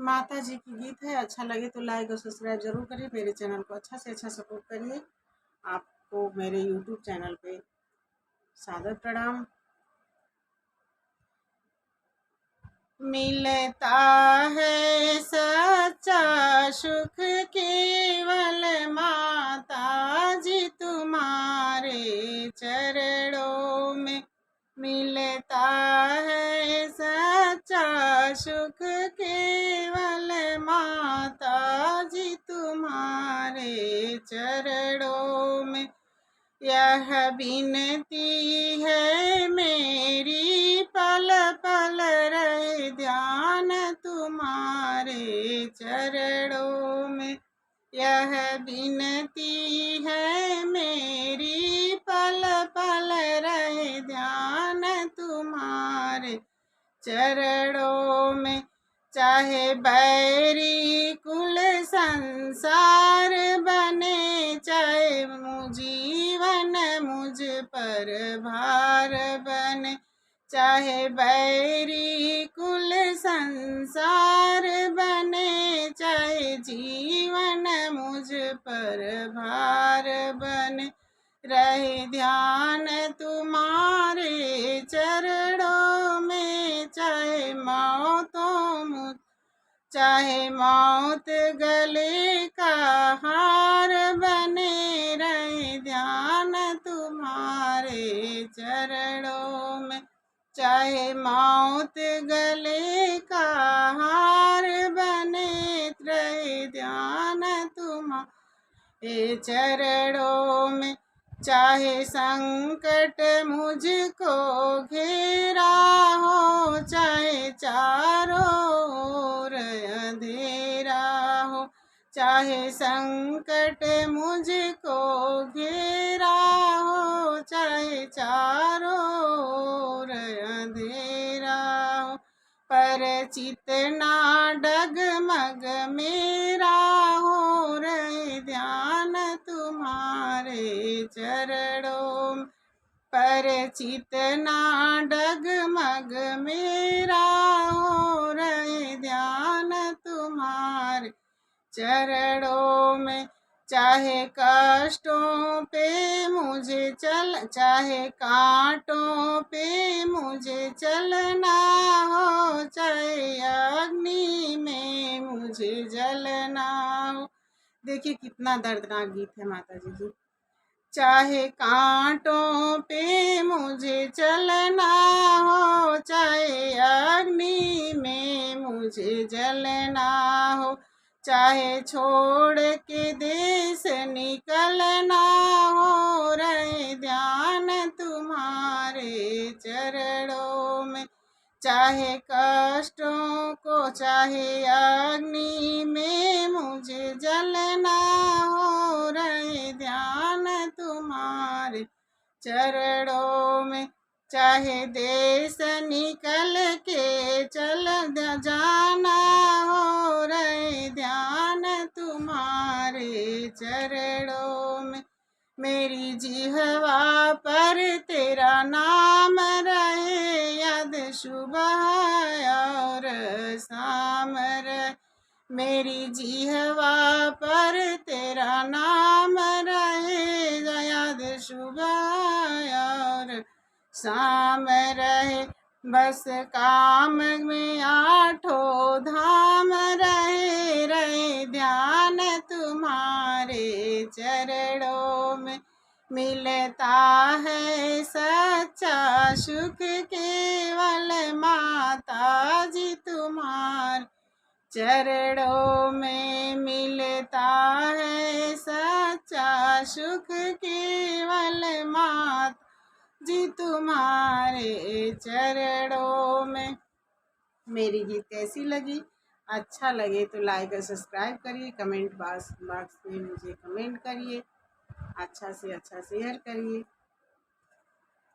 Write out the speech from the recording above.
माता जी की गीत है। अच्छा लगे तो लाइक और सब्सक्राइब जरूर करिए। मेरे चैनल को अच्छा से अच्छा सपोर्ट करिए। आपको मेरे यूट्यूब चैनल पे सादर प्रणाम। मिलता है सच्चा सुख केवल माता जी तुम्हारे चरणों में। मिलता है सच्चा सुख केवल माता जी तुम्हारे चरणों में। यह विनती है मेरी पल पल रहे ध्यान तुम्हारे चरणों में। यह विनती है मेरी पल पल रहे ध्यान तुम्हारे चरणों में। चाहे बैरी कुल संसार बने, चाहे जीवन मुझ पर भार बने। चाहे बैरी कुल संसार बने, चाहे जीवन मुझ पर भार बने। रहे ध्यान तुम्हारे चरणों में, चाहे मौत गले का हार बने। रहे ध्यान तुम्हारे चरणों में, चाहे मौत गले का हार बने। रहे ध्यान तुम्हारे चरणों में। चाहे संकट मुझको घेरा हो, चाहे चारों ओर अंधेरा हो। चाहे संकट मुझको घेरा हो, चाहे चारों ओर अंधेरा हो। पर चित ना डगमग मेरा हो, रहे ध्यान तुम्हारे चरणों में। पर चित ना डगमग मेरा हो, रहे ध्यान तुम्हारे चरणों में। चाहे कष्टों पे मुझे चाहे कांटों पे मुझे चलना हो, चाहे अग्नि में मुझे जलना हो। देखिए कितना दर्दनाक गीत है माता जी की। चाहे कांटों पे मुझे चलना हो, चाहे अग्नि में मुझे जलना हो। चाहे छोड़ के देश निकलना हो, रहे ध्यान तुम्हारे चरणों में। चाहे कष्टों को चाहे अग्नि में मुझे जलना हो, रहे ध्यान तुम्हारे चरणों में। चाहे देश निकल के चल जाना हो, रहे ध्यान तुम्हारे चरणों में। मेरी जिह्वा पर तेरा नाम रहे, याद सुबह और शाम रहे। मेरी जिह्वा पर तेरा नाम रहे, याद सुबह और शाम रहे। बस काम में आठों धाम रहे, रहे ध्यान तुम्हारे चरणों में। मिलता है सच्चा सुख केवल माता जी तुम्हारे चरणों में। मिलता है सच्चा सुख केवल माता जी तुम्हारे चरणों में। मेरी गीत कैसी लगी? अच्छा लगे तो लाइक और सब्सक्राइब करिए। कमेंट बॉक्स में मुझे कमेंट करिए। अच्छा से अच्छा शेयर करिए।